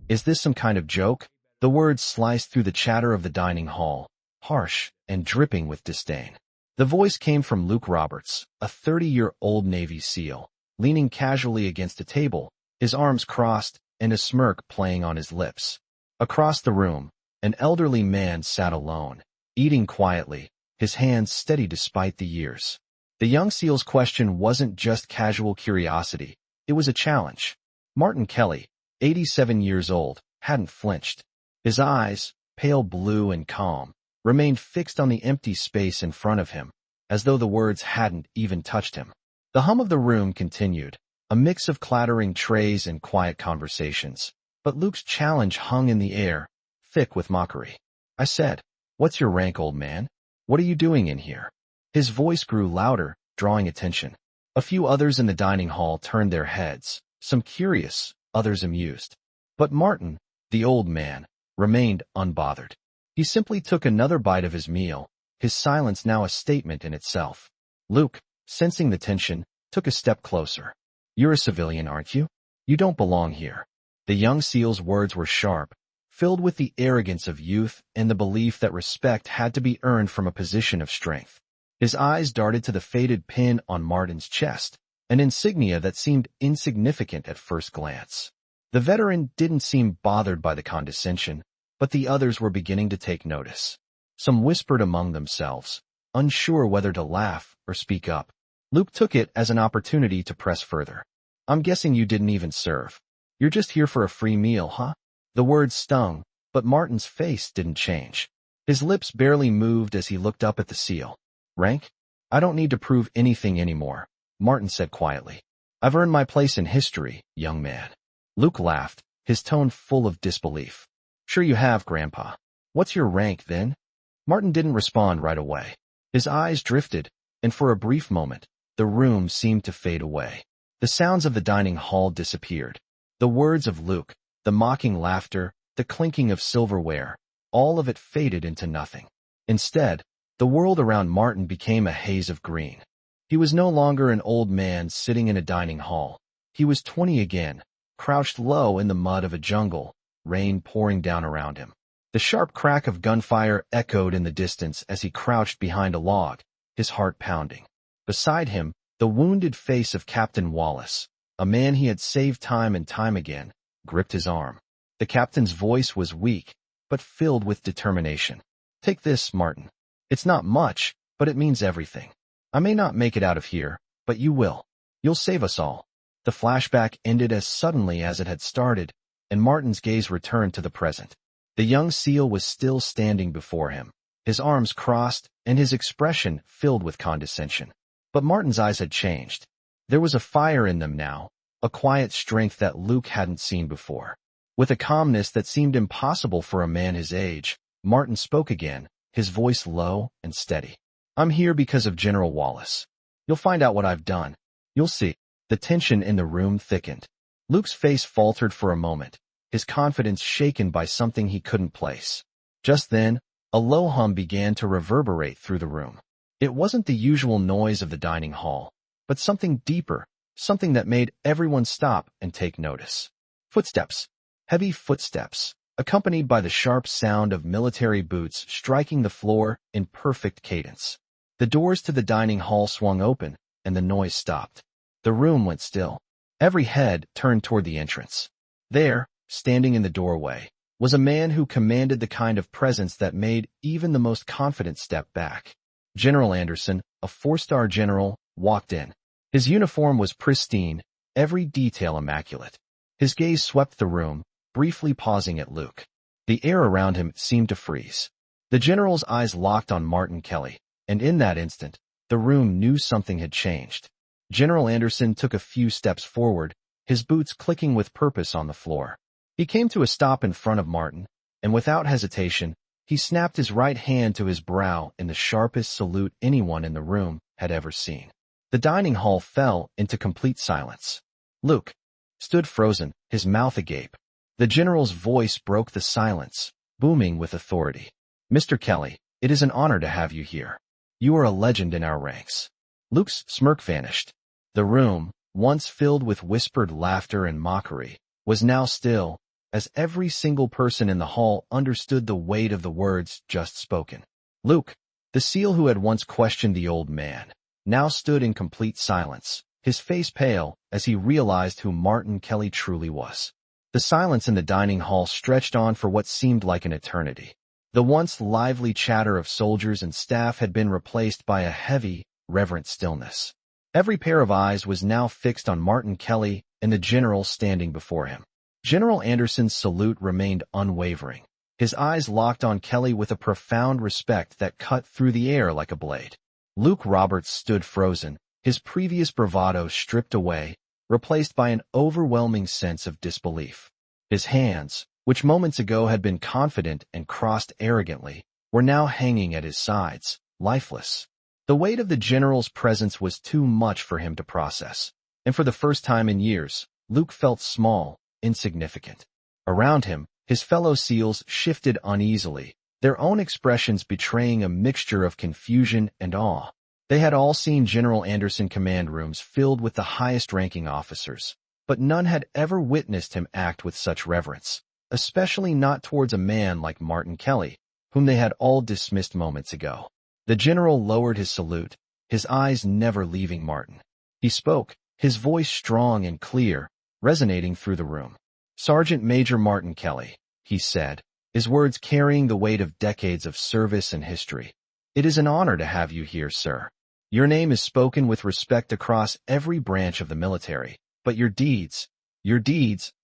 Is this some kind of joke? The words sliced through the chatter of the dining hall, harsh and dripping with disdain. The voice came from Luke Roberts, a 30-year-old Navy SEAL, leaning casually against a table, his arms crossed and a smirk playing on his lips. Across the room, an elderly man sat alone, eating quietly, his hands steady despite the years. The young SEAL's question wasn't just casual curiosity, it was a challenge. Martin Kelly, 87 years old, hadn't flinched. His eyes, pale blue and calm, remained fixed on the empty space in front of him, as though the words hadn't even touched him. The hum of the room continued, a mix of clattering trays and quiet conversations, but Luke's challenge hung in the air, thick with mockery. I said, "What's your rank, old man? What are you doing in here?" His voice grew louder, drawing attention. A few others in the dining hall turned their heads, some curious, others amused. But Martin, the old man, remained unbothered. He simply took another bite of his meal, his silence now a statement in itself. Luke, sensing the tension, took a step closer. "You're a civilian, aren't you? You don't belong here." The young SEAL's words were sharp, filled with the arrogance of youth and the belief that respect had to be earned from a position of strength. His eyes darted to the faded pin on Martin's chest, an insignia that seemed insignificant at first glance. The veteran didn't seem bothered by the condescension, but the others were beginning to take notice. Some whispered among themselves, unsure whether to laugh or speak up. Luke took it as an opportunity to press further. "I'm guessing you didn't even serve. You're just here for a free meal, huh?" The words stung, but Martin's face didn't change. His lips barely moved as he looked up at the SEAL. "Rank? I don't need to prove anything anymore," Martin said quietly. "I've earned my place in history, young man." Luke laughed, his tone full of disbelief. "Sure you have, Grandpa. What's your rank, then?" Martin didn't respond right away. His eyes drifted, and for a brief moment, the room seemed to fade away. The sounds of the dining hall disappeared. The words of Luke, the mocking laughter, the clinking of silverware, all of it faded into nothing. Instead, the world around Martin became a haze of green. He was no longer an old man sitting in a dining hall. He was 20 again, crouched low in the mud of a jungle, rain pouring down around him. The sharp crack of gunfire echoed in the distance as he crouched behind a log, his heart pounding. Beside him, the wounded face of Captain Wallace, a man he had saved time and time again, gripped his arm. The captain's voice was weak, but filled with determination. "Take this, Martin. It's not much, but it means everything. I may not make it out of here, but you will. You'll save us all." The flashback ended as suddenly as it had started, and Martin's gaze returned to the present. The young SEAL was still standing before him, his arms crossed and his expression filled with condescension. But Martin's eyes had changed. There was a fire in them now, a quiet strength that Luke hadn't seen before. With a calmness that seemed impossible for a man his age, Martin spoke again, his voice low and steady. "I'm here because of General Wallace. You'll find out what I've done. You'll see." The tension in the room thickened. Luke's face faltered for a moment, his confidence shaken by something he couldn't place. Just then, a low hum began to reverberate through the room. It wasn't the usual noise of the dining hall, but something deeper, something that made everyone stop and take notice. Footsteps. Heavy footsteps, accompanied by the sharp sound of military boots striking the floor in perfect cadence. The doors to the dining hall swung open, and the noise stopped. The room went still. Every head turned toward the entrance. There, standing in the doorway, was a man who commanded the kind of presence that made even the most confident step back. General Anderson, a 4-star general, walked in. His uniform was pristine, every detail immaculate. His gaze swept the room, briefly pausing at Luke. The air around him seemed to freeze. The general's eyes locked on Martin Kelly, and in that instant, the room knew something had changed. General Anderson took a few steps forward, his boots clicking with purpose on the floor. He came to a stop in front of Martin, and without hesitation, he snapped his right hand to his brow in the sharpest salute anyone in the room had ever seen. The dining hall fell into complete silence. Luke stood frozen, his mouth agape. The general's voice broke the silence, booming with authority. "Mr. Kelly, it is an honor to have you here. You are a legend in our ranks." Luke's smirk vanished. The room, once filled with whispered laughter and mockery, was now still, as every single person in the hall understood the weight of the words just spoken. Luke, the SEAL who had once questioned the old man, now stood in complete silence, his face pale as he realized who Martin Kelly truly was. The silence in the dining hall stretched on for what seemed like an eternity. The once lively chatter of soldiers and staff had been replaced by a heavy, reverent stillness. Every pair of eyes was now fixed on Martin Kelly and the general standing before him. General Anderson's salute remained unwavering, his eyes locked on Kelly with a profound respect that cut through the air like a blade. Luke Roberts stood frozen, his previous bravado stripped away, replaced by an overwhelming sense of disbelief. His hands, which moments ago had been confident and crossed arrogantly, were now hanging at his sides, lifeless. The weight of the general's presence was too much for him to process, and for the first time in years, Luke felt small, insignificant. Around him, his fellow SEALs shifted uneasily, their own expressions betraying a mixture of confusion and awe. They had all seen General Anderson command rooms filled with the highest-ranking officers, but none had ever witnessed him act with such reverence, especially not towards a man like Martin Kelly, whom they had all dismissed moments ago. The general lowered his salute, his eyes never leaving Martin. He spoke, his voice strong and clear, resonating through the room. "Sergeant Major Martin Kelly," he said, his words carrying the weight of decades of service and history. "It is an honor to have you here, sir. Your name is spoken with respect across every branch of the military, but your deeds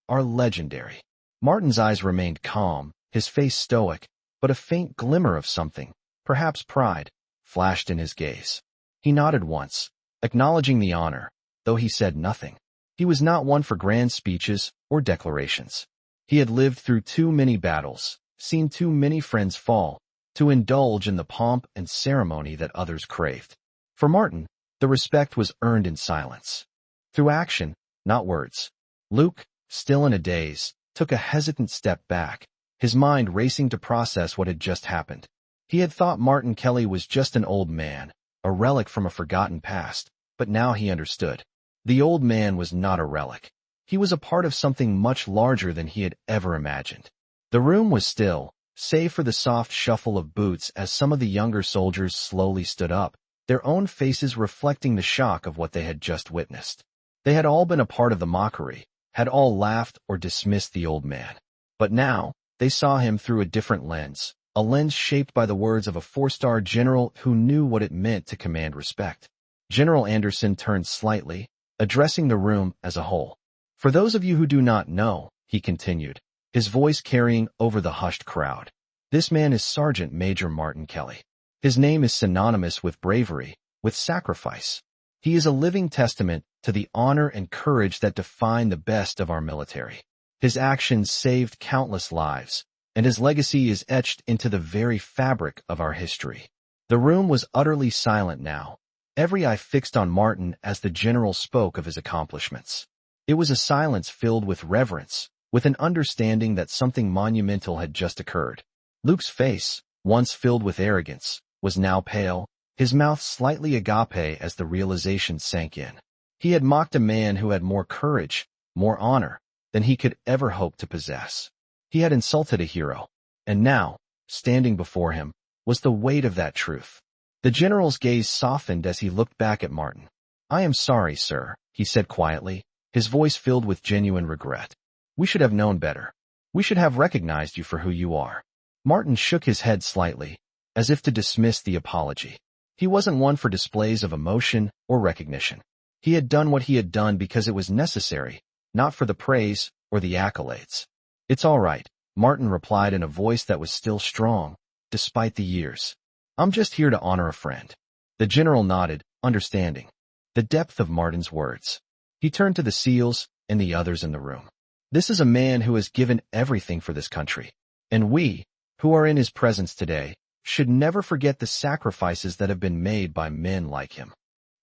are legendary." Martin's eyes remained calm, his face stoic, but a faint glimmer of something, perhaps pride, flashed in his gaze. He nodded once, acknowledging the honor, though he said nothing. He was not one for grand speeches or declarations. He had lived through too many battles, seen too many friends fall, to indulge in the pomp and ceremony that others craved. For Martin, the respect was earned in silence, through action, not words. Luke, still in a daze, took a hesitant step back, his mind racing to process what had just happened. He had thought Martin Kelly was just an old man, a relic from a forgotten past, but now he understood. The old man was not a relic. He was a part of something much larger than he had ever imagined. The room was still, save for the soft shuffle of boots as some of the younger soldiers slowly stood up, their own faces reflecting the shock of what they had just witnessed. They had all been a part of the mockery, had all laughed or dismissed the old man. But now, they saw him through a different lens, a lens shaped by the words of a four-star general who knew what it meant to command respect. General Anderson turned slightly, addressing the room as a whole. "For those of you who do not know," he continued, his voice carrying over the hushed crowd, "this man is Sergeant Major Martin Kelly. His name is synonymous with bravery, with sacrifice. He is a living testament to the honor and courage that define the best of our military. His actions saved countless lives, and his legacy is etched into the very fabric of our history." The room was utterly silent now, every eye fixed on Martin as the general spoke of his accomplishments. It was a silence filled with reverence, with an understanding that something monumental had just occurred. Luke's face, once filled with arrogance, was now pale, his mouth slightly agape as the realization sank in. He had mocked a man who had more courage, more honor, than he could ever hope to possess. He had insulted a hero, and now, standing before him, was the weight of that truth. The general's gaze softened as he looked back at Martin. "I am sorry, sir," he said quietly, his voice filled with genuine regret. "We should have known better. We should have recognized you for who you are." Martin shook his head slightly, as if to dismiss the apology. He wasn't one for displays of emotion or recognition. He had done what he had done because it was necessary, not for the praise or the accolades. "It's all right," Martin replied in a voice that was still strong, despite the years. "I'm just here to honor a friend." The general nodded, understanding the depth of Martin's words. He turned to the SEALs and the others in the room. "This is a man who has given everything for this country, and we, who are in his presence today, should never forget the sacrifices that have been made by men like him."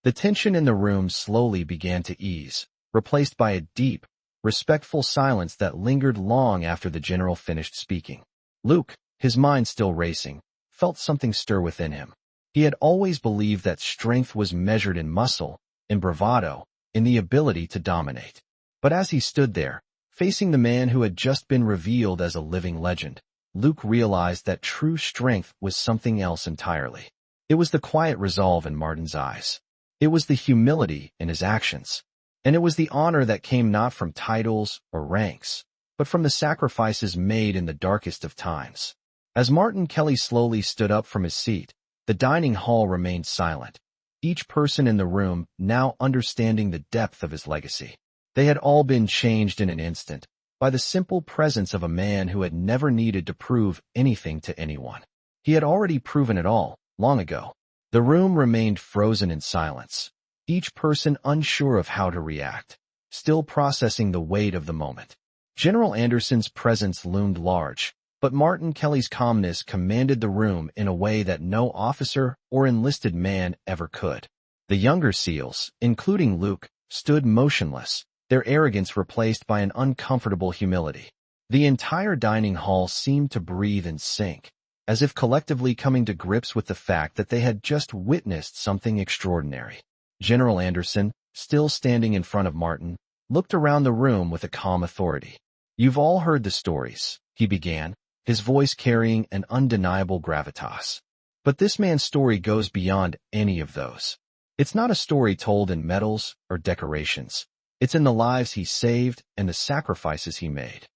The tension in the room slowly began to ease, replaced by a deep, respectful silence that lingered long after the general finished speaking. Luke, his mind still racing, felt something stir within him. He had always believed that strength was measured in muscle, in bravado, in the ability to dominate. But as he stood there, Facing the man who had just been revealed as a living legend, Luke realized that true strength was something else entirely. It was the quiet resolve in Martin's eyes. It was the humility in his actions. And it was the honor that came not from titles or ranks, but from the sacrifices made in the darkest of times. As Martin Kelly slowly stood up from his seat, the dining hall remained silent, each person in the room now understanding the depth of his legacy. They had all been changed in an instant by the simple presence of a man who had never needed to prove anything to anyone. He had already proven it all, long ago. The room remained frozen in silence, each person unsure of how to react, still processing the weight of the moment. General Anderson's presence loomed large, but Martin Kelly's calmness commanded the room in a way that no officer or enlisted man ever could. The younger SEALs, including Luke, stood motionless, their arrogance replaced by an uncomfortable humility. The entire dining hall seemed to breathe in sync, as if collectively coming to grips with the fact that they had just witnessed something extraordinary. General Anderson, still standing in front of Martin, looked around the room with a calm authority. "You've all heard the stories," he began, his voice carrying an undeniable gravitas. "But this man's story goes beyond any of those. It's not a story told in medals or decorations. It's in the lives he saved and the sacrifices he made."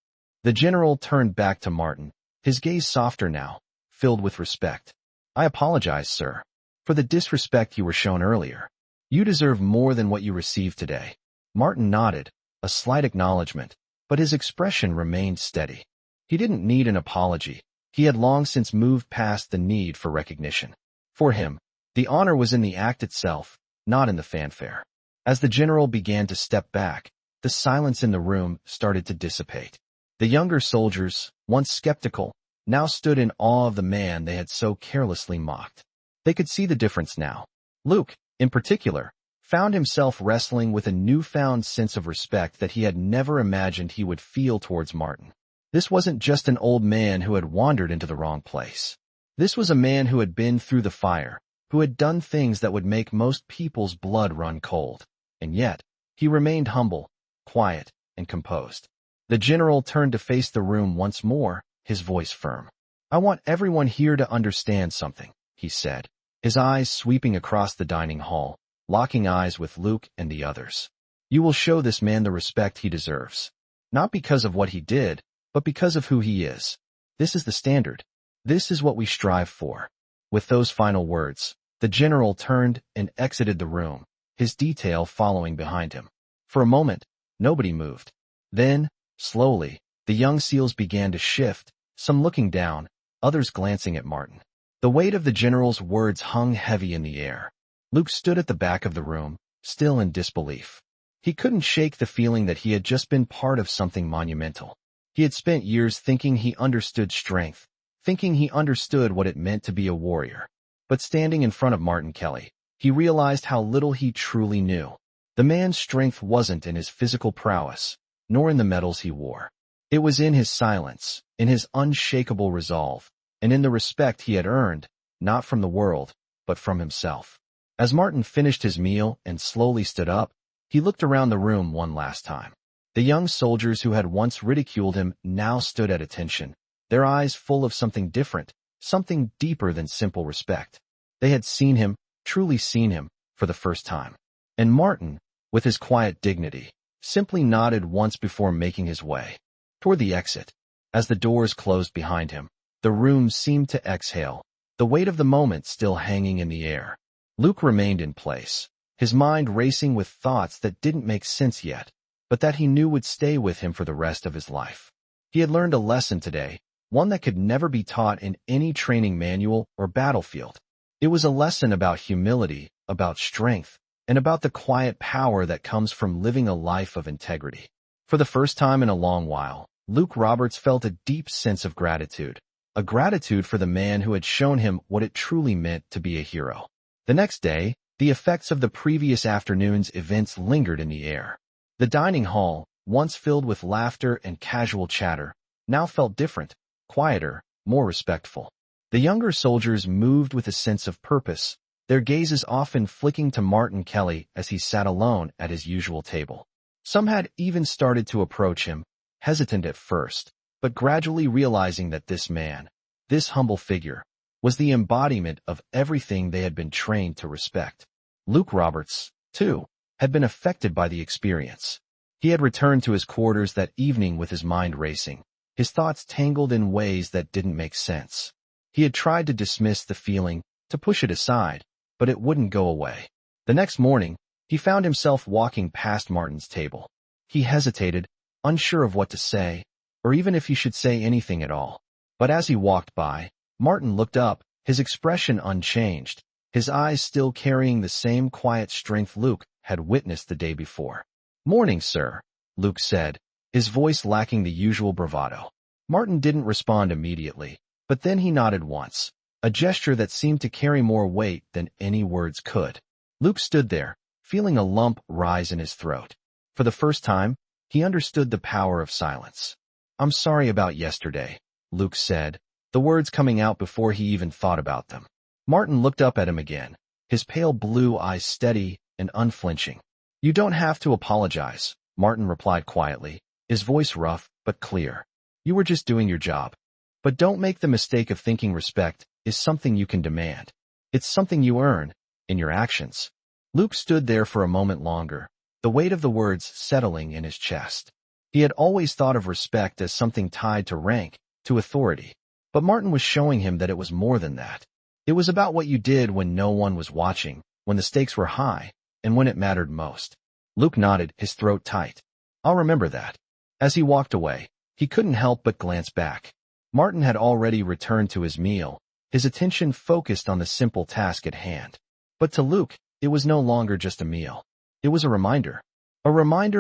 The general turned back to Martin, his gaze softer now, filled with respect. "I apologize, sir, for the disrespect you were shown earlier. You deserve more than what you received today." Martin nodded, a slight acknowledgement, but his expression remained steady. He didn't need an apology. He had long since moved past the need for recognition. For him, the honor was in the act itself, not in the fanfare. As the general began to step back, the silence in the room started to dissipate. The younger soldiers, once skeptical, now stood in awe of the man they had so carelessly mocked. They could see the difference now. Luke, in particular, found himself wrestling with a newfound sense of respect that he had never imagined he would feel towards Martin. This wasn't just an old man who had wandered into the wrong place. This was a man who had been through the fire, who had done things that would make most people's blood run cold. And yet, he remained humble, quiet, and composed. The general turned to face the room once more, his voice firm. "I want everyone here to understand something," he said, his eyes sweeping across the dining hall, locking eyes with Luke and the others. "You will show this man the respect he deserves. Not because of what he did, but because of who he is. This is the standard. This is what we strive for." With those final words, the general turned and exited the room, his detail following behind him. For a moment, nobody moved. Then, slowly, the young SEALs began to shift, some looking down, others glancing at Martin. The weight of the general's words hung heavy in the air. Luke stood at the back of the room, still in disbelief. He couldn't shake the feeling that he had just been part of something monumental. He had spent years thinking he understood strength, thinking he understood what it meant to be a warrior. But standing in front of Martin Kelly, he realized how little he truly knew. The man's strength wasn't in his physical prowess, nor in the medals he wore. It was in his silence, in his unshakable resolve, and in the respect he had earned, not from the world, but from himself. As Martin finished his meal and slowly stood up, he looked around the room one last time. The young soldiers who had once ridiculed him now stood at attention, their eyes full of something different, something deeper than simple respect. They had seen him, truly seen him, for the first time. And Martin, with his quiet dignity, simply nodded once before making his way toward the exit. As the doors closed behind him, the room seemed to exhale, the weight of the moment still hanging in the air. Luke remained in place, his mind racing with thoughts that didn't make sense yet, but that he knew would stay with him for the rest of his life. He had learned a lesson today, one that could never be taught in any training manual or battlefield. It was a lesson about humility, about strength, and about the quiet power that comes from living a life of integrity. For the first time in a long while, Luke Roberts felt a deep sense of gratitude, a gratitude for the man who had shown him what it truly meant to be a hero. The next day, the effects of the previous afternoon's events lingered in the air. The dining hall, once filled with laughter and casual chatter, now felt different, quieter, more respectful. The younger soldiers moved with a sense of purpose, their gazes often flicking to Martin Kelly as he sat alone at his usual table. Some had even started to approach him, hesitant at first, but gradually realizing that this man, this humble figure, was the embodiment of everything they had been trained to respect. Luke Roberts, too, had been affected by the experience. He had returned to his quarters that evening with his mind racing, his thoughts tangled in ways that didn't make sense. He had tried to dismiss the feeling, to push it aside, but it wouldn't go away. The next morning, he found himself walking past Martin's table. He hesitated, unsure of what to say, or even if he should say anything at all. But as he walked by, Martin looked up, his expression unchanged, his eyes still carrying the same quiet strength Luke had witnessed the day before. "Morning, sir," Luke said, his voice lacking the usual bravado. Martin didn't respond immediately, but then he nodded once, a gesture that seemed to carry more weight than any words could. Luke stood there, feeling a lump rise in his throat. For the first time, he understood the power of silence. "I'm sorry about yesterday," Luke said, the words coming out before he even thought about them. Martin looked up at him again, his pale blue eyes steady and unflinching. "You don't have to apologize," Martin replied quietly, his voice rough but clear. "You were just doing your job. But don't make the mistake of thinking respect is something you can demand. It's something you earn, in your actions." Luke stood there for a moment longer, the weight of the words settling in his chest. He had always thought of respect as something tied to rank, to authority. But Martin was showing him that it was more than that. It was about what you did when no one was watching, when the stakes were high, and when it mattered most. Luke nodded, his throat tight. "I'll remember that." As he walked away, he couldn't help but glance back. Martin had already returned to his meal, his attention focused on the simple task at hand. But to Luke, it was no longer just a meal. It was a reminder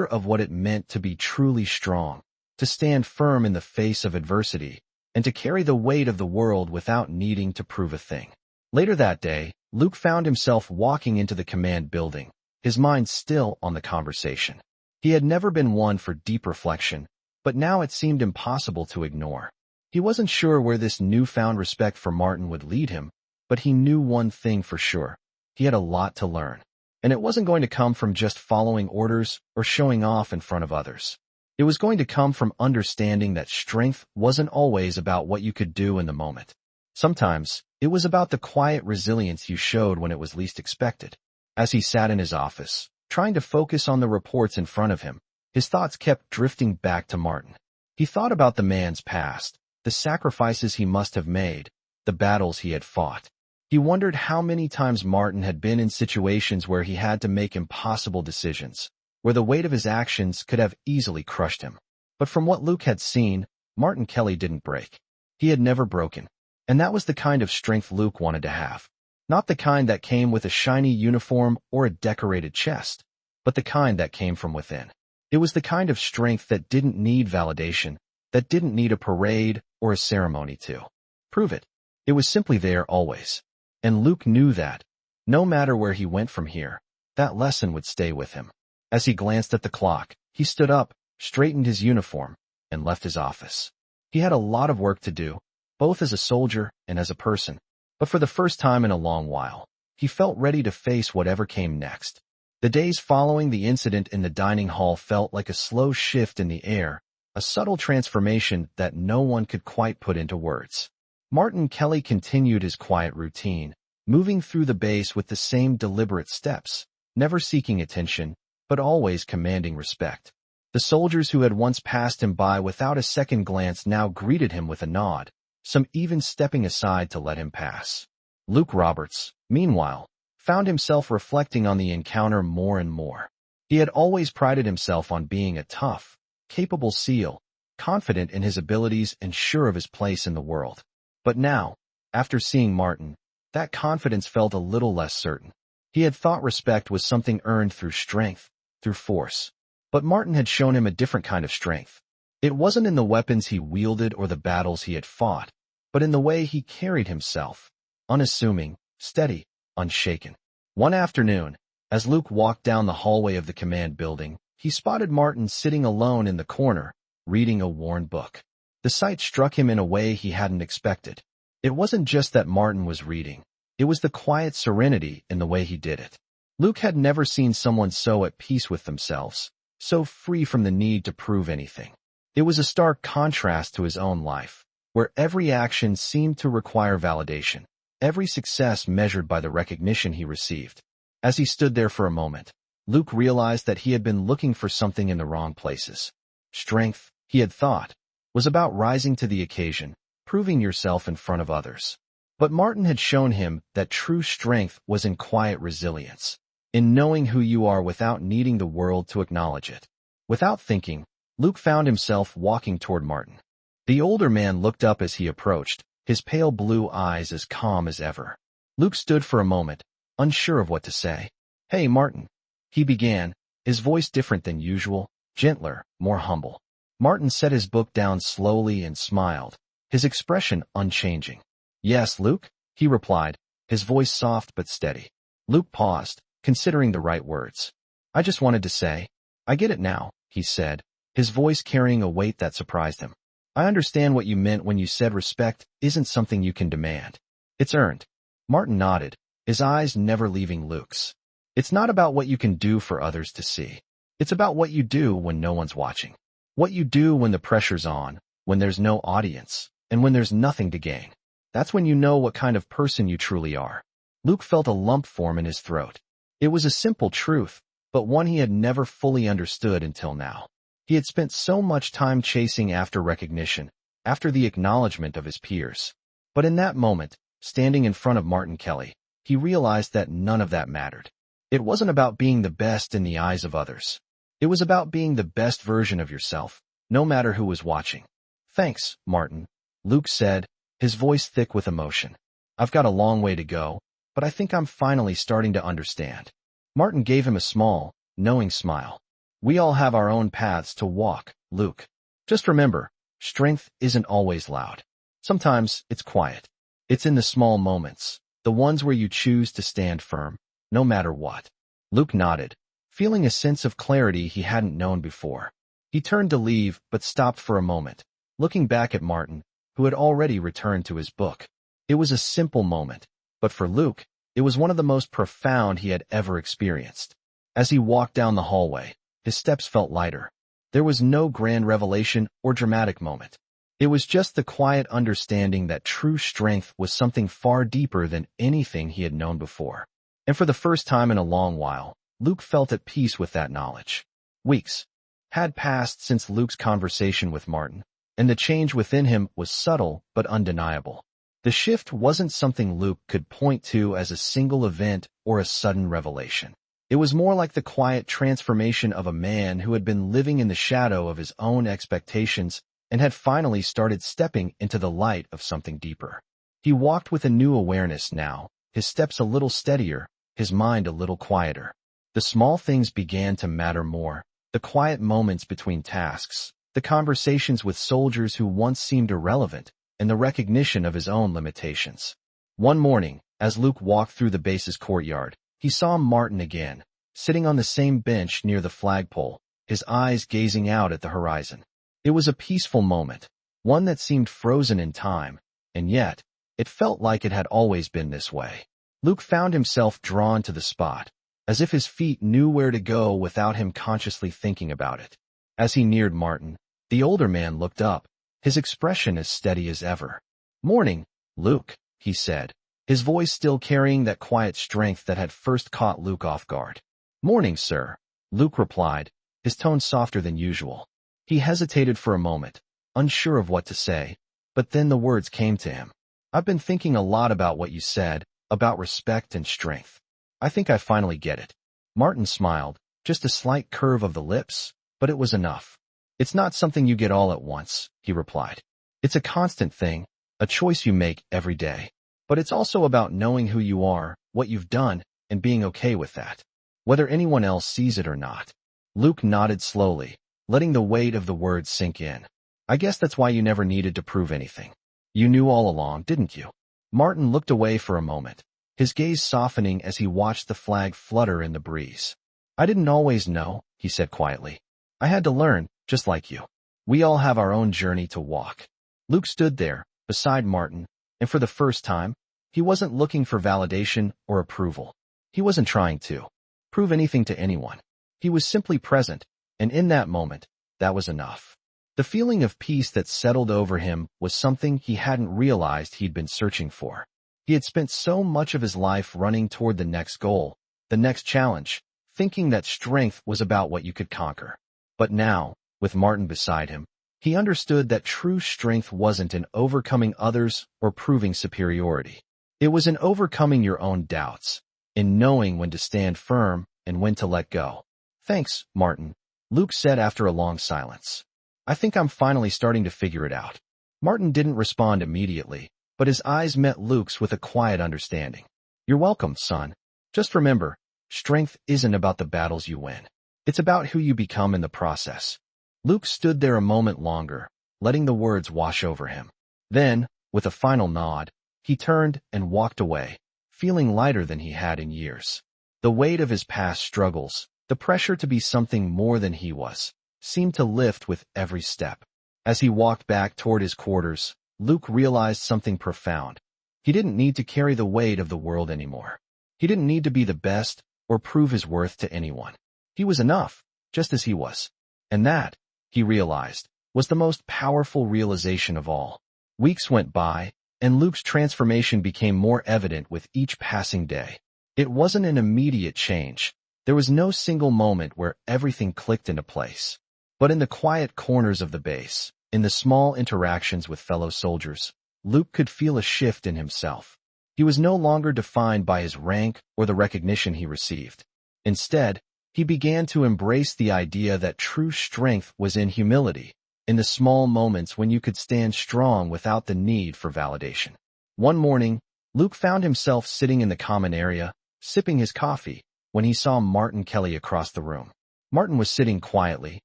of what it meant to be truly strong, to stand firm in the face of adversity, and to carry the weight of the world without needing to prove a thing. Later that day, Luke found himself walking into the command building, his mind still on the conversation. He had never been one for deep reflection, but now it seemed impossible to ignore. He wasn't sure where this newfound respect for Martin would lead him, but he knew one thing for sure. He had a lot to learn. And it wasn't going to come from just following orders or showing off in front of others. It was going to come from understanding that strength wasn't always about what you could do in the moment. Sometimes, it was about the quiet resilience you showed when it was least expected. As he sat in his office, trying to focus on the reports in front of him, his thoughts kept drifting back to Martin. He thought about the man's past, the sacrifices he must have made, the battles he had fought. He wondered how many times Martin had been in situations where he had to make impossible decisions, where the weight of his actions could have easily crushed him. But from what Luke had seen, Martin Kelly didn't break. He had never broken. And that was the kind of strength Luke wanted to have. Not the kind that came with a shiny uniform or a decorated chest, but the kind that came from within. It was the kind of strength that didn't need validation, that didn't need a parade or a ceremony to prove it. It was simply there always. And Luke knew that, no matter where he went from here, that lesson would stay with him. As he glanced at the clock, he stood up, straightened his uniform, and left his office. He had a lot of work to do, both as a soldier and as a person, but for the first time in a long while, he felt ready to face whatever came next. The days following the incident in the dining hall felt like a slow shift in the air, a subtle transformation that no one could quite put into words. Martin Kelly continued his quiet routine, moving through the base with the same deliberate steps, never seeking attention, but always commanding respect. The soldiers who had once passed him by without a second glance now greeted him with a nod, some even stepping aside to let him pass. Luke Roberts, meanwhile, found himself reflecting on the encounter more and more. He had always prided himself on being a tough, capable SEAL, confident in his abilities and sure of his place in the world. But now, after seeing Martin, that confidence felt a little less certain. He had thought respect was something earned through strength, through force. But Martin had shown him a different kind of strength. It wasn't in the weapons he wielded or the battles he had fought, but in the way he carried himself, unassuming, steady, unshaken. One afternoon, as Luke walked down the hallway of the command building, he spotted Martin sitting alone in the corner, reading a worn book. The sight struck him in a way he hadn't expected. It wasn't just that Martin was reading. It was the quiet serenity in the way he did it. Luke had never seen someone so at peace with themselves, so free from the need to prove anything. It was a stark contrast to his own life, where every action seemed to require validation, every success measured by the recognition he received. As he stood there for a moment, Luke realized that he had been looking for something in the wrong places. Strength, he had thought, was about rising to the occasion, proving yourself in front of others. But Martin had shown him that true strength was in quiet resilience, in knowing who you are without needing the world to acknowledge it. Without thinking, Luke found himself walking toward Martin. The older man looked up as he approached, his pale blue eyes as calm as ever. Luke stood for a moment, unsure of what to say. "Hey, Martin," he began, his voice different than usual, gentler, more humble. Martin set his book down slowly and smiled, his expression unchanging. "Yes, Luke," he replied, his voice soft but steady. Luke paused, considering the right words. "I just wanted to say, I get it now," he said, his voice carrying a weight that surprised him. "I understand what you meant when you said respect isn't something you can demand. It's earned." Martin nodded, his eyes never leaving Luke's. "It's not about what you can do for others to see. It's about what you do when no one's watching. What you do when the pressure's on, when there's no audience, and when there's nothing to gain. That's when you know what kind of person you truly are." Luke felt a lump form in his throat. It was a simple truth, but one he had never fully understood until now. He had spent so much time chasing after recognition, after the acknowledgement of his peers. But in that moment, standing in front of Martin Kelly, he realized that none of that mattered. It wasn't about being the best in the eyes of others. It was about being the best version of yourself, no matter who was watching. "Thanks, Martin," Luke said, his voice thick with emotion. "I've got a long way to go, but I think I'm finally starting to understand." Martin gave him a small, knowing smile. "We all have our own paths to walk, Luke. Just remember, strength isn't always loud. Sometimes it's quiet. It's in the small moments, the ones where you choose to stand firm, no matter what." Luke nodded, feeling a sense of clarity he hadn't known before. He turned to leave, but stopped for a moment, looking back at Martin, who had already returned to his book. It was a simple moment, but for Luke, it was one of the most profound he had ever experienced. As he walked down the hallway, his steps felt lighter. There was no grand revelation or dramatic moment. It was just the quiet understanding that true strength was something far deeper than anything he had known before. And for the first time in a long while, Luke felt at peace with that knowledge. Weeks had passed since Luke's conversation with Martin, and the change within him was subtle but undeniable. The shift wasn't something Luke could point to as a single event or a sudden revelation. It was more like the quiet transformation of a man who had been living in the shadow of his own expectations and had finally started stepping into the light of something deeper. He walked with a new awareness now, his steps a little steadier, his mind a little quieter. The small things began to matter more, the quiet moments between tasks, the conversations with soldiers who once seemed irrelevant, and the recognition of his own limitations. One morning, as Luke walked through the base's courtyard, he saw Martin again, sitting on the same bench near the flagpole, his eyes gazing out at the horizon. It was a peaceful moment, one that seemed frozen in time, and yet, it felt like it had always been this way. Luke found himself drawn to the spot, as if his feet knew where to go without him consciously thinking about it. As he neared Martin, the older man looked up, his expression as steady as ever. "Morning, Luke," he said, his voice still carrying that quiet strength that had first caught Luke off guard. "Morning, sir," Luke replied, his tone softer than usual. He hesitated for a moment, unsure of what to say, but then the words came to him. "I've been thinking a lot about what you said, about respect and strength. I think I finally get it." Martin smiled, just a slight curve of the lips, but it was enough. "It's not something you get all at once," he replied. "It's a constant thing, a choice you make every day. But it's also about knowing who you are, what you've done, and being okay with that, whether anyone else sees it or not." Luke nodded slowly, letting the weight of the words sink in. "I guess that's why you never needed to prove anything. You knew all along, didn't you?" Martin looked away for a moment, his gaze softening as he watched the flag flutter in the breeze. "I didn't always know," he said quietly. "I had to learn, just like you. We all have our own journey to walk." Luke stood there, beside Martin, and for the first time, he wasn't looking for validation or approval. He wasn't trying to prove anything to anyone. He was simply present, and in that moment, that was enough. The feeling of peace that settled over him was something he hadn't realized he'd been searching for. He had spent so much of his life running toward the next goal, the next challenge, thinking that strength was about what you could conquer. But now, with Martin beside him, he understood that true strength wasn't in overcoming others or proving superiority. It was in overcoming your own doubts, in knowing when to stand firm and when to let go. "Thanks, Martin," Luke said after a long silence. "I think I'm finally starting to figure it out." Martin didn't respond immediately, but his eyes met Luke's with a quiet understanding. "You're welcome, son. Just remember, strength isn't about the battles you win. It's about who you become in the process." Luke stood there a moment longer, letting the words wash over him. Then, with a final nod, he turned and walked away, feeling lighter than he had in years. The weight of his past struggles, the pressure to be something more than he was, seemed to lift with every step. As he walked back toward his quarters, Luke realized something profound. He didn't need to carry the weight of the world anymore. He didn't need to be the best or prove his worth to anyone. He was enough, just as he was. And that, he realized, was the most powerful realization of all. Weeks went by, and Luke's transformation became more evident with each passing day. It wasn't an immediate change. There was no single moment where everything clicked into place. But in the quiet corners of the base, in the small interactions with fellow soldiers, Luke could feel a shift in himself. He was no longer defined by his rank or the recognition he received. Instead, he began to embrace the idea that true strength was in humility, in the small moments when you could stand strong without the need for validation. One morning, Luke found himself sitting in the common area, sipping his coffee, when he saw Martin Kelly across the room. Martin was sitting quietly,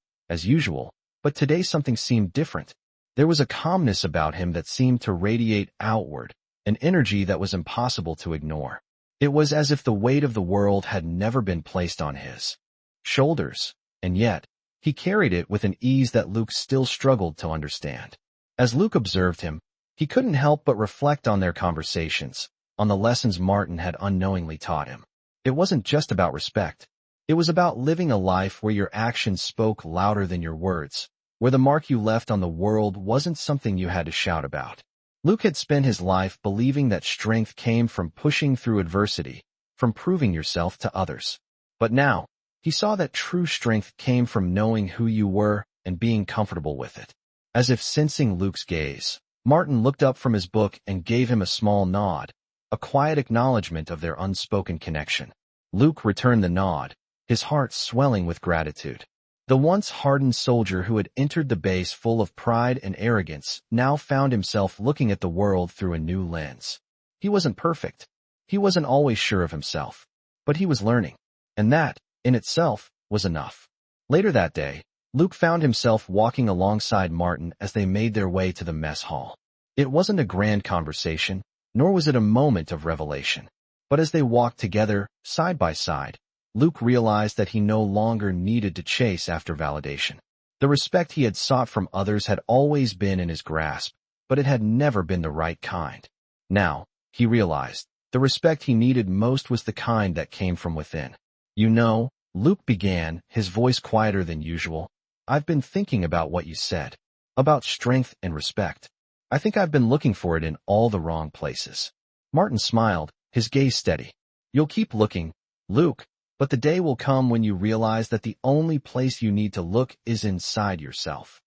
as usual, but today something seemed different. There was a calmness about him that seemed to radiate outward, an energy that was impossible to ignore. It was as if the weight of the world had never been placed on his shoulders, and yet, he carried it with an ease that Luke still struggled to understand. As Luke observed him, he couldn't help but reflect on their conversations, on the lessons Martin had unknowingly taught him. It wasn't just about respect. It was about living a life where your actions spoke louder than your words, where the mark you left on the world wasn't something you had to shout about. Luke had spent his life believing that strength came from pushing through adversity, from proving yourself to others. But now, he saw that true strength came from knowing who you were and being comfortable with it. As if sensing Luke's gaze, Martin looked up from his book and gave him a small nod, a quiet acknowledgement of their unspoken connection. Luke returned the nod, his heart swelling with gratitude. The once hardened soldier who had entered the base full of pride and arrogance now found himself looking at the world through a new lens. He wasn't perfect. He wasn't always sure of himself. But he was learning. And that, in itself, was enough. Later that day, Luke found himself walking alongside Martin as they made their way to the mess hall. It wasn't a grand conversation, nor was it a moment of revelation. But as they walked together, side by side, Luke realized that he no longer needed to chase after validation. The respect he had sought from others had always been in his grasp, but it had never been the right kind. Now, he realized, the respect he needed most was the kind that came from within. "You know," Luke began, his voice quieter than usual, "I've been thinking about what you said. About strength and respect. I think I've been looking for it in all the wrong places." Martin smiled, his gaze steady. "You'll keep looking, Luke, but the day will come when you realize that the only place you need to look is inside yourself."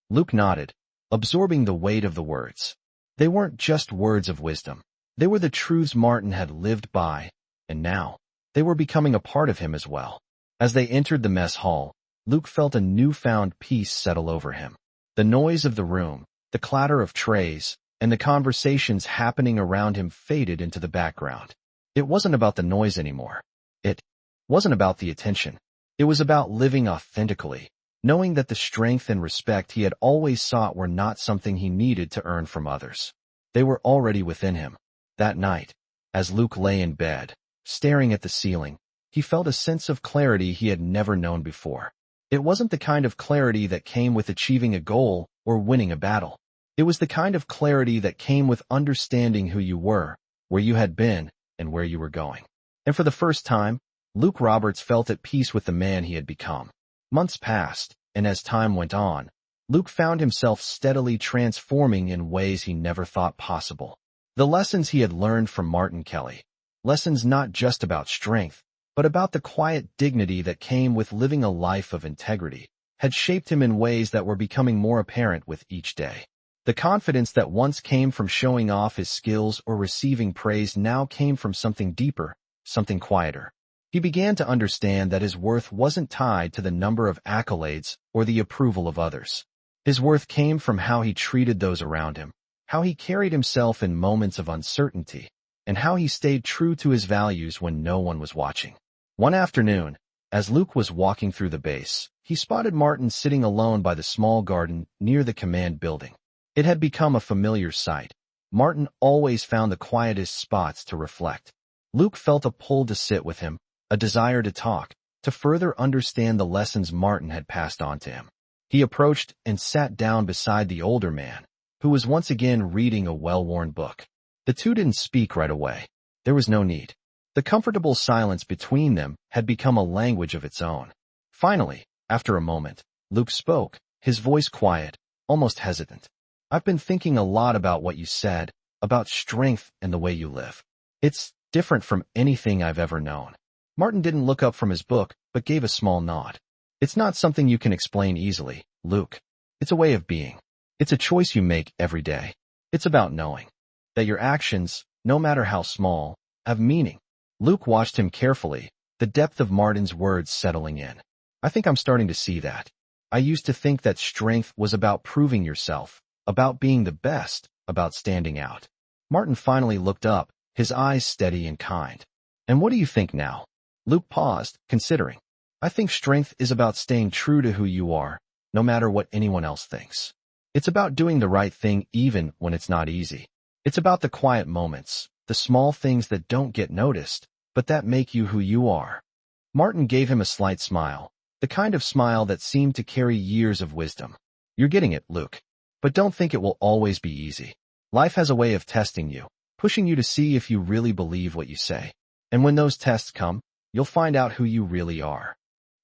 Luke nodded, absorbing the weight of the words. They weren't just words of wisdom. They were the truths Martin had lived by, and now, they were becoming a part of him as well. As they entered the mess hall, Luke felt a newfound peace settle over him. The noise of the room, the clatter of trays, and the conversations happening around him faded into the background. It wasn't about the noise anymore. It wasn't about the attention. It was about living authentically, knowing that the strength and respect he had always sought were not something he needed to earn from others. They were already within him. That night, as Luke lay in bed, staring at the ceiling, he felt a sense of clarity he had never known before. It wasn't the kind of clarity that came with achieving a goal or winning a battle. It was the kind of clarity that came with understanding who you were, where you had been, and where you were going. And for the first time, Luke Roberts felt at peace with the man he had become. Months passed, and as time went on, Luke found himself steadily transforming in ways he never thought possible. The lessons he had learned from Martin Kelly, lessons not just about strength, but about the quiet dignity that came with living a life of integrity, had shaped him in ways that were becoming more apparent with each day. The confidence that once came from showing off his skills or receiving praise now came from something deeper, something quieter. He began to understand that his worth wasn't tied to the number of accolades or the approval of others. His worth came from how he treated those around him, how he carried himself in moments of uncertainty, and how he stayed true to his values when no one was watching. One afternoon, as Luke was walking through the base, he spotted Martin sitting alone by the small garden near the command building. It had become a familiar sight. Martin always found the quietest spots to reflect. Luke felt a pull to sit with him, a desire to talk, to further understand the lessons Martin had passed on to him. He approached and sat down beside the older man, who was once again reading a well-worn book. The two didn't speak right away. There was no need. The comfortable silence between them had become a language of its own. Finally, after a moment, Luke spoke, his voice quiet, almost hesitant. "I've been thinking a lot about what you said, about strength and the way you live. It's different from anything I've ever known." Martin didn't look up from his book, but gave a small nod. "It's not something you can explain easily, Luke. It's a way of being. It's a choice you make every day. It's about knowing that your actions, no matter how small, have meaning." Luke watched him carefully, the depth of Martin's words settling in. "I think I'm starting to see that. I used to think that strength was about proving yourself, about being the best, about standing out." Martin finally looked up, his eyes steady and kind. "And what do you think now?" Luke paused, considering. "I think strength is about staying true to who you are, no matter what anyone else thinks. It's about doing the right thing even when it's not easy. It's about the quiet moments, the small things that don't get noticed, but that make you who you are." Martin gave him a slight smile, the kind of smile that seemed to carry years of wisdom. "You're getting it, Luke. But don't think it will always be easy. Life has a way of testing you, pushing you to see if you really believe what you say. And when those tests come, you'll find out who you really are."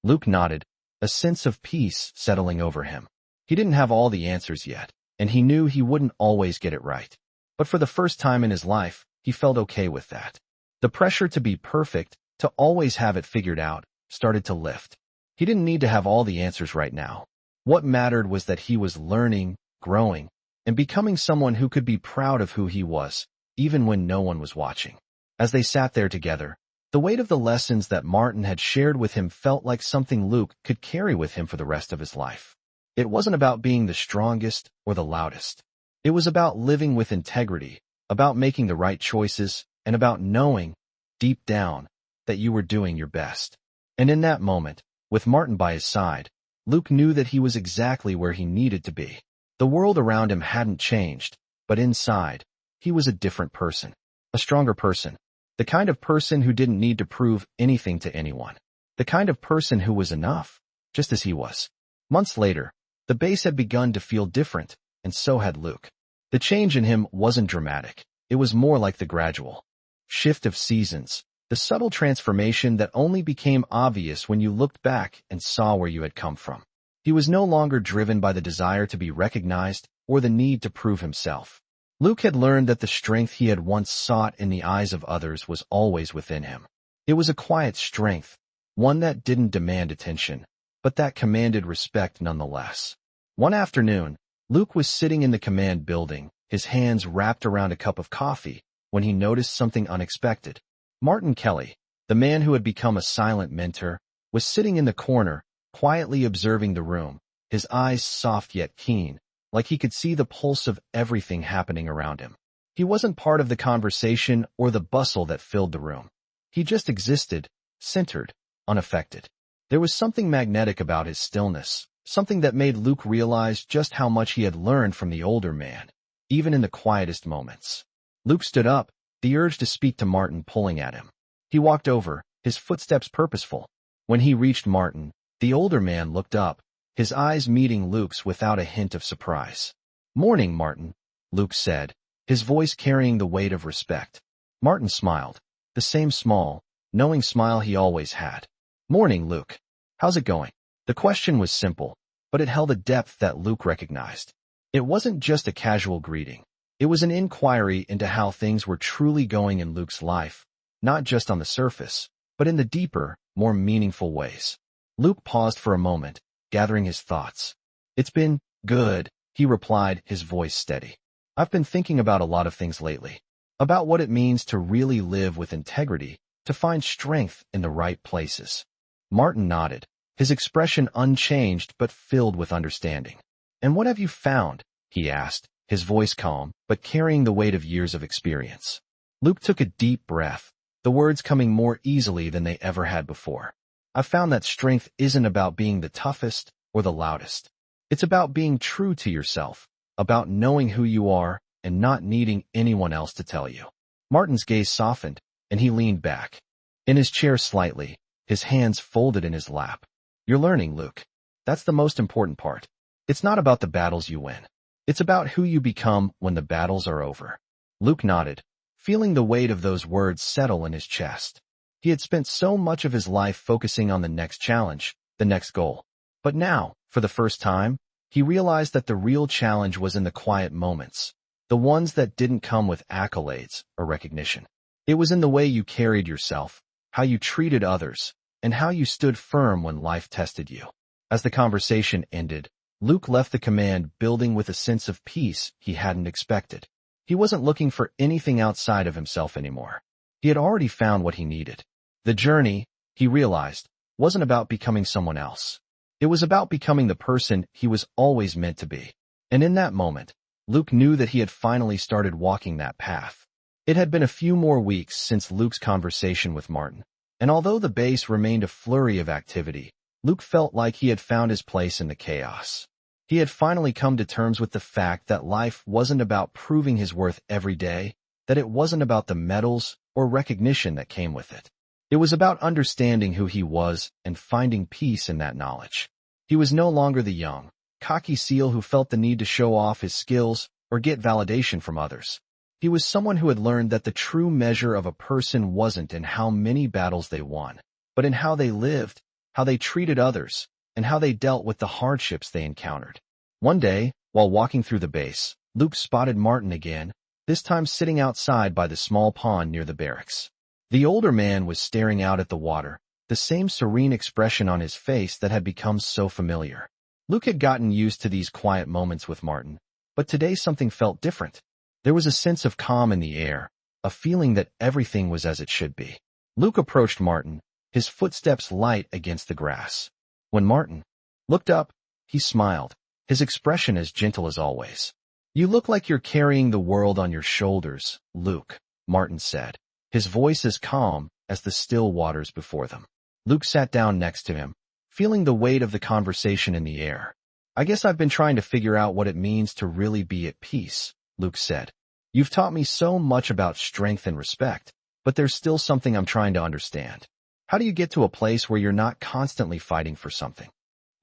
Luke nodded, a sense of peace settling over him. He didn't have all the answers yet, and he knew he wouldn't always get it right. But for the first time in his life, he felt okay with that. The pressure to be perfect, to always have it figured out, started to lift. He didn't need to have all the answers right now. What mattered was that he was learning, growing, and becoming someone who could be proud of who he was, even when no one was watching. As they sat there together, the weight of the lessons that Martin had shared with him felt like something Luke could carry with him for the rest of his life. It wasn't about being the strongest or the loudest. It was about living with integrity, about making the right choices, and about knowing, deep down, that you were doing your best. And in that moment, with Martin by his side, Luke knew that he was exactly where he needed to be. The world around him hadn't changed, but inside, he was a different person, a stronger person, the kind of person who didn't need to prove anything to anyone, the kind of person who was enough, just as he was. Months later, the base had begun to feel different, and so had Luke. The change in him wasn't dramatic. It was more like the gradual shift of seasons, the subtle transformation that only became obvious when you looked back and saw where you had come from. He was no longer driven by the desire to be recognized or the need to prove himself. Luke had learned that the strength he had once sought in the eyes of others was always within him. It was a quiet strength, one that didn't demand attention, but that commanded respect nonetheless. One afternoon, Luke was sitting in the command building, his hands wrapped around a cup of coffee, when he noticed something unexpected. Martin Kelly, the man who had become a silent mentor, was sitting in the corner, quietly observing the room, his eyes soft yet keen, like he could see the pulse of everything happening around him. He wasn't part of the conversation or the bustle that filled the room. He just existed, centered, unaffected. There was something magnetic about his stillness, something that made Luke realize just how much he had learned from the older man, even in the quietest moments. Luke stood up, the urge to speak to Martin pulling at him. He walked over, his footsteps purposeful. When he reached Martin, the older man looked up, his eyes meeting Luke's without a hint of surprise. "Morning, Martin," Luke said, his voice carrying the weight of respect. Martin smiled, the same small, knowing smile he always had. "Morning, Luke. How's it going?" The question was simple, but it held a depth that Luke recognized. It wasn't just a casual greeting. It was an inquiry into how things were truly going in Luke's life, not just on the surface, but in the deeper, more meaningful ways. Luke paused for a moment, gathering his thoughts. "It's been good," he replied, his voice steady. "I've been thinking about a lot of things lately. About what it means to really live with integrity, to find strength in the right places." Martin nodded, his expression unchanged but filled with understanding. "And what have you found?" he asked, his voice calm, but carrying the weight of years of experience. Luke took a deep breath, the words coming more easily than they ever had before. "I've found that strength isn't about being the toughest or the loudest. It's about being true to yourself, about knowing who you are and not needing anyone else to tell you." Martin's gaze softened, and he leaned back in his chair slightly, his hands folded in his lap. "You're learning, Luke. That's the most important part. It's not about the battles you win. It's about who you become when the battles are over." Luke nodded, feeling the weight of those words settle in his chest. He had spent so much of his life focusing on the next challenge, the next goal. But now, for the first time, he realized that the real challenge was in the quiet moments, the ones that didn't come with accolades or recognition. It was in the way you carried yourself, how you treated others, and how you stood firm when life tested you. As the conversation ended, Luke left the command building with a sense of peace he hadn't expected. He wasn't looking for anything outside of himself anymore. He had already found what he needed. The journey, he realized, wasn't about becoming someone else. It was about becoming the person he was always meant to be. And in that moment, Luke knew that he had finally started walking that path. It had been a few more weeks since Luke's conversation with Martin, and although the base remained a flurry of activity, Luke felt like he had found his place in the chaos. He had finally come to terms with the fact that life wasn't about proving his worth every day, that it wasn't about the medals or recognition that came with it. It was about understanding who he was and finding peace in that knowledge. He was no longer the young, cocky SEAL who felt the need to show off his skills or get validation from others. He was someone who had learned that the true measure of a person wasn't in how many battles they won, but in how they lived, how they treated others, and how they dealt with the hardships they encountered. One day, while walking through the base, Luke spotted Martin again, this time sitting outside by the small pond near the barracks. The older man was staring out at the water, the same serene expression on his face that had become so familiar. Luke had gotten used to these quiet moments with Martin, but today something felt different. There was a sense of calm in the air, a feeling that everything was as it should be. Luke approached Martin, his footsteps light against the grass. When Martin looked up, he smiled, his expression as gentle as always. "You look like you're carrying the world on your shoulders, Luke," Martin said, his voice as calm as the still waters before them. Luke sat down next to him, feeling the weight of the conversation in the air. "I guess I've been trying to figure out what it means to really be at peace," Luke said. "You've taught me so much about strength and respect, but there's still something I'm trying to understand. How do you get to a place where you're not constantly fighting for something?"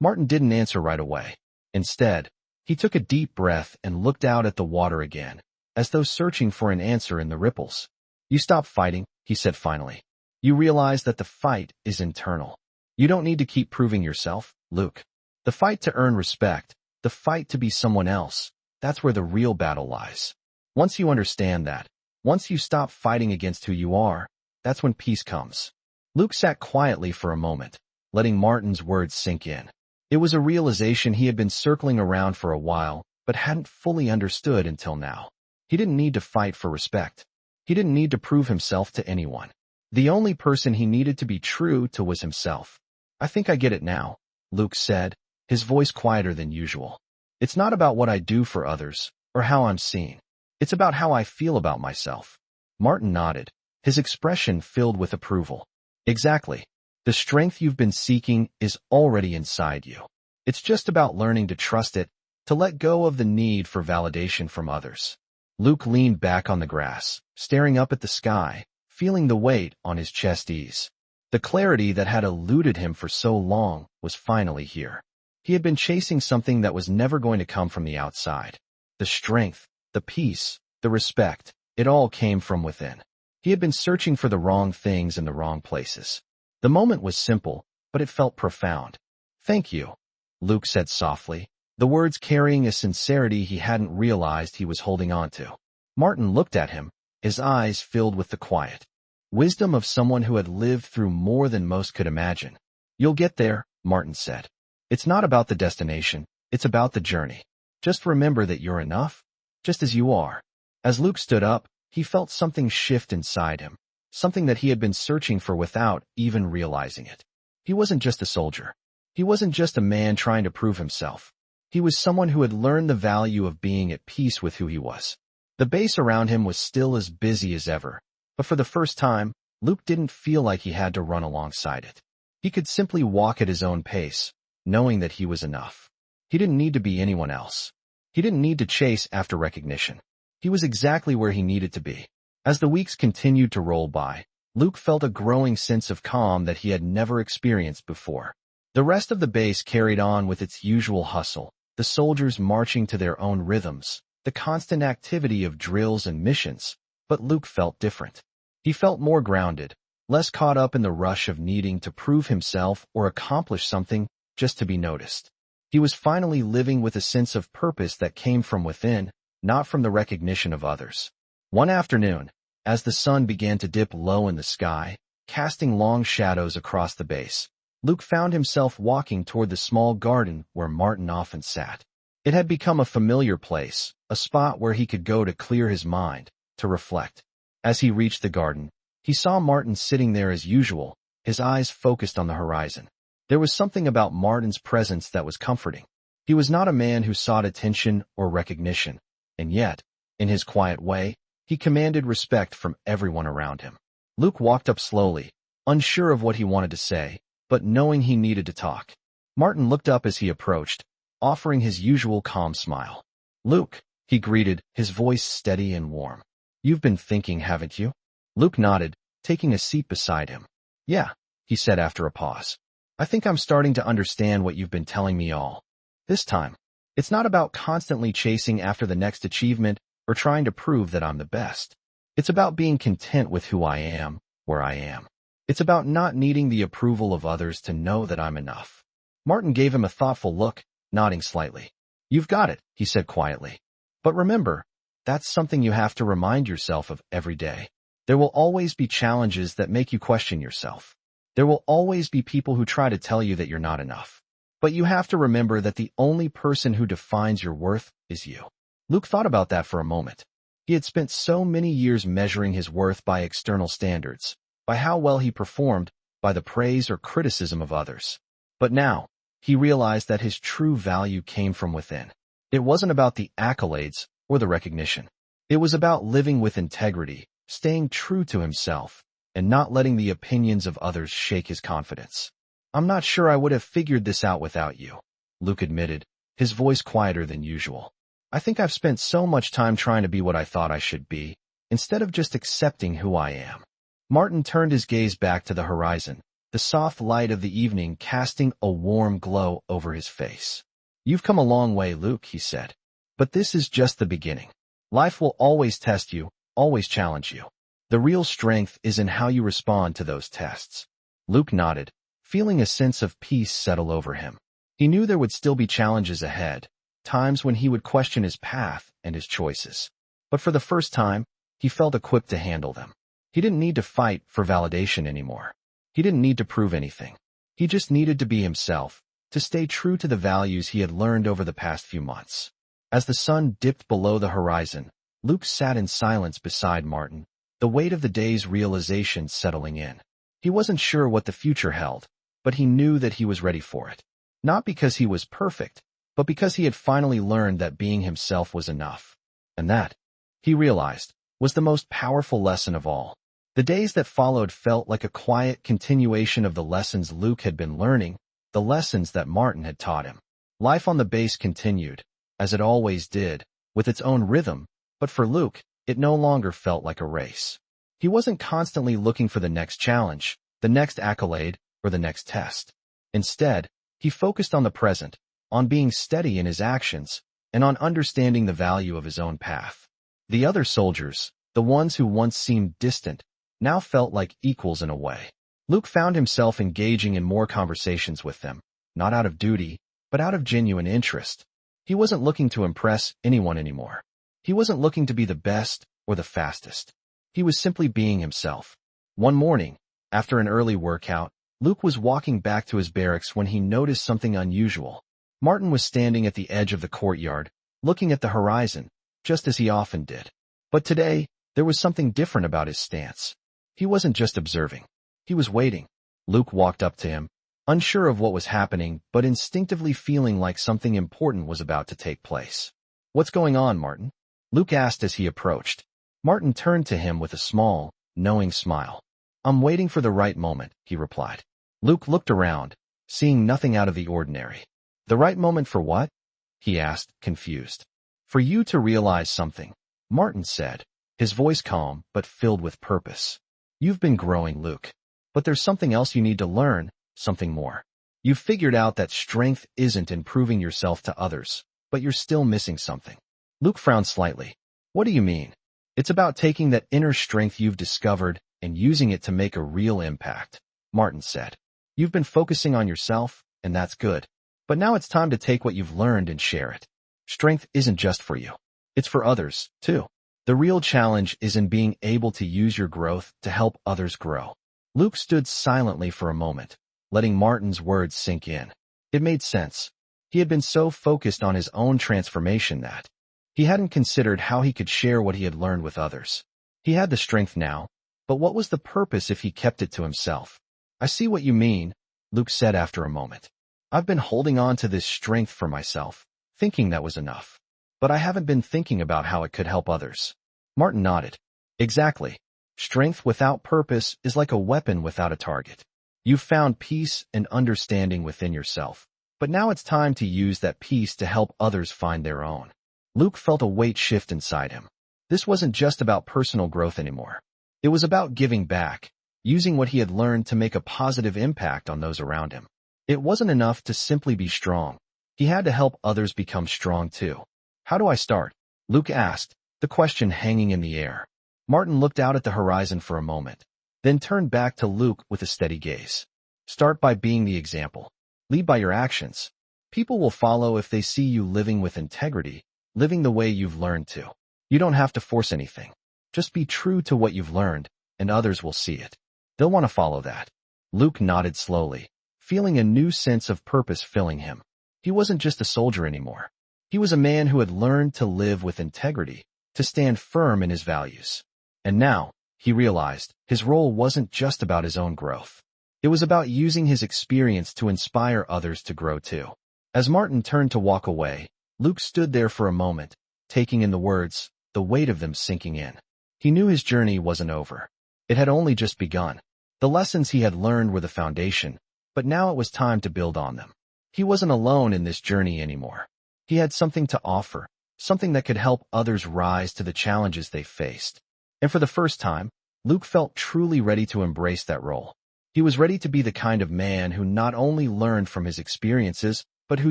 Martin didn't answer right away. Instead, he took a deep breath and looked out at the water again, as though searching for an answer in the ripples. "You stop fighting," he said finally. "You realize that the fight is internal. You don't need to keep proving yourself, Luke. The fight to earn respect, the fight to be someone else, that's where the real battle lies. Once you understand that, once you stop fighting against who you are, that's when peace comes." Luke sat quietly for a moment, letting Martin's words sink in. It was a realization he had been circling around for a while, but hadn't fully understood until now. He didn't need to fight for respect. He didn't need to prove himself to anyone. The only person he needed to be true to was himself. "I think I get it now," Luke said, his voice quieter than usual. "It's not about what I do for others, or how I'm seen. It's about how I feel about myself." Martin nodded, his expression filled with approval. "Exactly. The strength you've been seeking is already inside you. It's just about learning to trust it, to let go of the need for validation from others." Luke leaned back on the grass, staring up at the sky, feeling the weight on his chest ease. The clarity that had eluded him for so long was finally here. He had been chasing something that was never going to come from the outside. The strength, the peace, the respect, it all came from within. He had been searching for the wrong things in the wrong places. The moment was simple, but it felt profound. "Thank you," Luke said softly, the words carrying a sincerity he hadn't realized he was holding on to. Martin looked at him, his eyes filled with the quiet wisdom of someone who had lived through more than most could imagine. You'll get there, Martin said. It's not about the destination, it's about the journey. Just remember that you're enough, just as you are. As Luke stood up, he felt something shift inside him, something that he had been searching for without even realizing it. He wasn't just a soldier. He wasn't just a man trying to prove himself. He was someone who had learned the value of being at peace with who he was. The base around him was still as busy as ever, but for the first time, Luke didn't feel like he had to run alongside it. He could simply walk at his own pace, knowing that he was enough. He didn't need to be anyone else. He didn't need to chase after recognition. He was exactly where he needed to be. As the weeks continued to roll by, Luke felt a growing sense of calm that he had never experienced before. The rest of the base carried on with its usual hustle, the soldiers marching to their own rhythms, the constant activity of drills and missions, but Luke felt different. He felt more grounded, less caught up in the rush of needing to prove himself or accomplish something just to be noticed. He was finally living with a sense of purpose that came from within, not from the recognition of others. One afternoon, as the sun began to dip low in the sky, casting long shadows across the base, Luke found himself walking toward the small garden where Martin often sat. It had become a familiar place, a spot where he could go to clear his mind, to reflect. As he reached the garden, he saw Martin sitting there as usual, his eyes focused on the horizon. There was something about Martin's presence that was comforting. He was not a man who sought attention or recognition, and yet, in his quiet way, he commanded respect from everyone around him. Luke walked up slowly, unsure of what he wanted to say, but knowing he needed to talk. Martin looked up as he approached, offering his usual calm smile. "Luke," he greeted, his voice steady and warm. "You've been thinking, haven't you?" Luke nodded, taking a seat beside him. "Yeah," he said after a pause. "I think I'm starting to understand what you've been telling me all this time. It's not about constantly chasing after the next achievement or trying to prove that I'm the best. It's about being content with who I am, where I am. It's about not needing the approval of others to know that I'm enough." Martin gave him a thoughtful look, nodding slightly. "You've got it," he said quietly. "But remember, that's something you have to remind yourself of every day. There will always be challenges that make you question yourself. There will always be people who try to tell you that you're not enough. But you have to remember that the only person who defines your worth is you." Luke thought about that for a moment. He had spent so many years measuring his worth by external standards, by how well he performed, by the praise or criticism of others. But now, he realized that his true value came from within. It wasn't about the accolades or the recognition. It was about living with integrity, staying true to himself, and not letting the opinions of others shake his confidence. "I'm not sure I would have figured this out without you," Luke admitted, his voice quieter than usual. "I think I've spent so much time trying to be what I thought I should be, instead of just accepting who I am." Martin turned his gaze back to the horizon, the soft light of the evening casting a warm glow over his face. "You've come a long way, Luke," he said. "But this is just the beginning. Life will always test you, always challenge you. The real strength is in how you respond to those tests." Luke nodded, feeling a sense of peace settle over him. He knew there would still be challenges ahead, times when he would question his path and his choices. But for the first time, he felt equipped to handle them. He didn't need to fight for validation anymore. He didn't need to prove anything. He just needed to be himself, to stay true to the values he had learned over the past few months. As the sun dipped below the horizon, Luke sat in silence beside Martin, the weight of the day's realization settling in. He wasn't sure what the future held, but he knew that he was ready for it. Not because he was perfect, but because he had finally learned that being himself was enough. And that, he realized, was the most powerful lesson of all. The days that followed felt like a quiet continuation of the lessons Luke had been learning, the lessons that Martin had taught him. Life on the base continued, as it always did, with its own rhythm, but for Luke, it no longer felt like a race. He wasn't constantly looking for the next challenge, the next accolade, or the next test. Instead, he focused on the present, on being steady in his actions, and on understanding the value of his own path. The other soldiers, the ones who once seemed distant, now felt like equals in a way. Luke found himself engaging in more conversations with them, not out of duty, but out of genuine interest. He wasn't looking to impress anyone anymore. He wasn't looking to be the best or the fastest. He was simply being himself. One morning, after an early workout, Luke was walking back to his barracks when he noticed something unusual. Martin was standing at the edge of the courtyard, looking at the horizon, just as he often did. But today, there was something different about his stance. He wasn't just observing. He was waiting. Luke walked up to him, unsure of what was happening, but instinctively feeling like something important was about to take place. "What's going on, Martin?" Luke asked as he approached. Martin turned to him with a small, knowing smile. "I'm waiting for the right moment," he replied. Luke looked around, seeing nothing out of the ordinary. "The right moment for what?" he asked, confused. "For you to realize something," Martin said, his voice calm but filled with purpose. "You've been growing, Luke. But there's something else you need to learn, something more. You've figured out that strength isn't in proving yourself to others, but you're still missing something." Luke frowned slightly. "What do you mean?" "It's about taking that inner strength you've discovered and using it to make a real impact," Martin said. "You've been focusing on yourself, and that's good. But now it's time to take what you've learned and share it. Strength isn't just for you. It's for others, too. The real challenge is in being able to use your growth to help others grow." Luke stood silently for a moment, letting Martin's words sink in. It made sense. He had been so focused on his own transformation that he hadn't considered how he could share what he had learned with others. He had the strength now, but what was the purpose if he kept it to himself? "I see what you mean," Luke said after a moment. "I've been holding on to this strength for myself, thinking that was enough. But I haven't been thinking about how it could help others." Martin nodded. "Exactly. Strength without purpose is like a weapon without a target. You've found peace and understanding within yourself, but now it's time to use that peace to help others find their own." Luke felt a weight shift inside him. This wasn't just about personal growth anymore. It was about giving back, using what he had learned to make a positive impact on those around him. It wasn't enough to simply be strong. He had to help others become strong too. "How do I start?" Luke asked, the question hanging in the air. Martin looked out at the horizon for a moment, then turned back to Luke with a steady gaze. "Start by being the example. Lead by your actions. People will follow if they see you living with integrity, living the way you've learned to. You don't have to force anything. Just be true to what you've learned, and others will see it. They'll want to follow that." Luke nodded slowly, feeling a new sense of purpose filling him. He wasn't just a soldier anymore. He was a man who had learned to live with integrity, to stand firm in his values. And now, he realized, his role wasn't just about his own growth. It was about using his experience to inspire others to grow too. As Martin turned to walk away, Luke stood there for a moment, taking in the words, the weight of them sinking in. He knew his journey wasn't over. It had only just begun. The lessons he had learned were the foundation, but now it was time to build on them. He wasn't alone in this journey anymore. He had something to offer, something that could help others rise to the challenges they faced. And for the first time, Luke felt truly ready to embrace that role. He was ready to be the kind of man who not only learned from his experiences, but who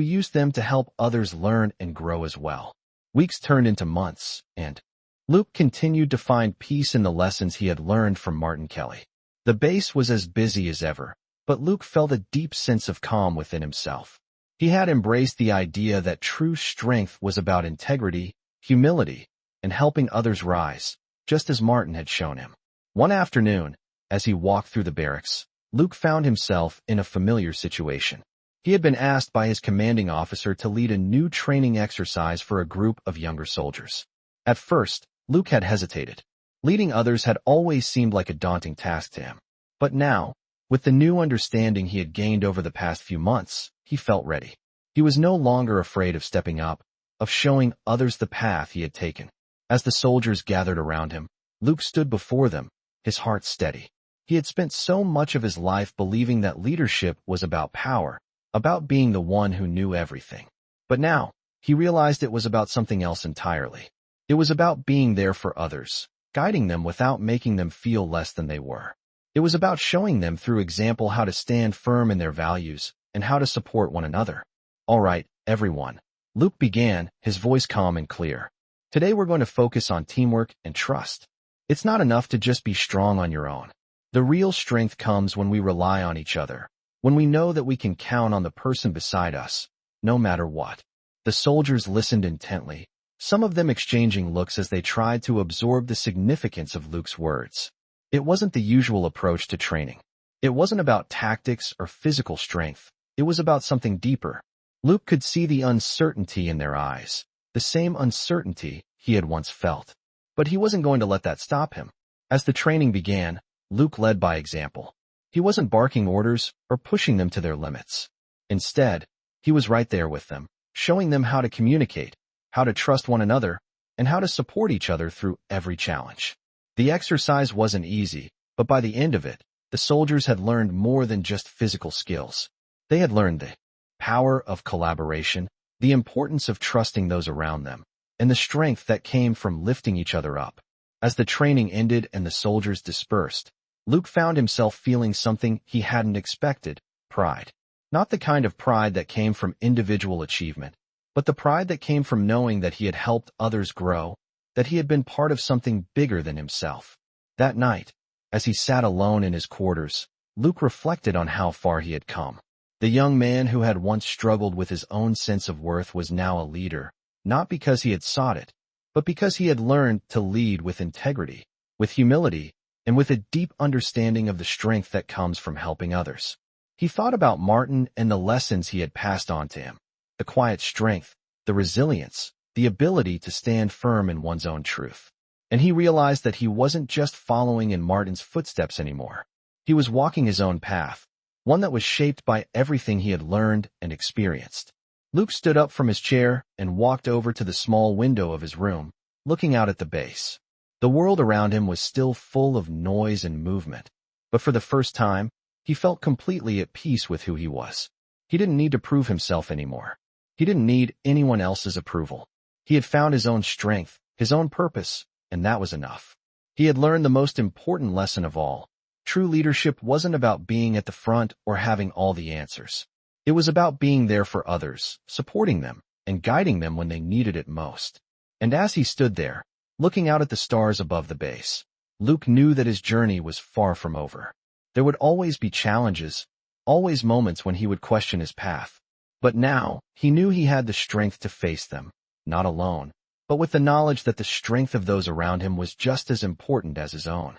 used them to help others learn and grow as well. Weeks turned into months, and Luke continued to find peace in the lessons he had learned from Martin Kelly. The base was as busy as ever, but Luke felt a deep sense of calm within himself. He had embraced the idea that true strength was about integrity, humility, and helping others rise, just as Martin had shown him. One afternoon, as he walked through the barracks, Luke found himself in a familiar situation. He had been asked by his commanding officer to lead a new training exercise for a group of younger soldiers. At first, Luke had hesitated. Leading others had always seemed like a daunting task to him. But now, with the new understanding he had gained over the past few months, he felt ready. He was no longer afraid of stepping up, of showing others the path he had taken. As the soldiers gathered around him, Luke stood before them, his heart steady. He had spent so much of his life believing that leadership was about power, about being the one who knew everything. But now, he realized it was about something else entirely. It was about being there for others, guiding them without making them feel less than they were. It was about showing them through example how to stand firm in their values and how to support one another. "All right, everyone," Luke began, his voice calm and clear. "Today we're going to focus on teamwork and trust. It's not enough to just be strong on your own. The real strength comes when we rely on each other, when we know that we can count on the person beside us, no matter what. The soldiers listened intently, some of them exchanging looks as they tried to absorb the significance of Luke's words. It wasn't the usual approach to training. It wasn't about tactics or physical strength. It was about something deeper. Luke could see the uncertainty in their eyes, the same uncertainty he had once felt. But he wasn't going to let that stop him. As the training began, Luke led by example. He wasn't barking orders or pushing them to their limits. Instead, he was right there with them, showing them how to communicate, how to trust one another, and how to support each other through every challenge. The exercise wasn't easy, but by the end of it, the soldiers had learned more than just physical skills. They had learned the power of collaboration, the importance of trusting those around them, and the strength that came from lifting each other up. As the training ended and the soldiers dispersed, Luke found himself feeling something he hadn't expected: pride. Not the kind of pride that came from individual achievement, but the pride that came from knowing that he had helped others grow, that he had been part of something bigger than himself. That night, as he sat alone in his quarters, Luke reflected on how far he had come. The young man who had once struggled with his own sense of worth was now a leader, not because he had sought it, but because he had learned to lead with integrity, with humility, and with a deep understanding of the strength that comes from helping others. He thought about Martin and the lessons he had passed on to him: the quiet strength, the resilience, the ability to stand firm in one's own truth. And he realized that he wasn't just following in Martin's footsteps anymore. He was walking his own path, one that was shaped by everything he had learned and experienced. Luke stood up from his chair and walked over to the small window of his room, looking out at the base. The world around him was still full of noise and movement, but for the first time, he felt completely at peace with who he was. He didn't need to prove himself anymore. He didn't need anyone else's approval. He had found his own strength, his own purpose, and that was enough. He had learned the most important lesson of all. True leadership wasn't about being at the front or having all the answers. It was about being there for others, supporting them, and guiding them when they needed it most. And as he stood there, looking out at the stars above the base, Luke knew that his journey was far from over. There would always be challenges, always moments when he would question his path. But now, he knew he had the strength to face them, not alone, but with the knowledge that the strength of those around him was just as important as his own.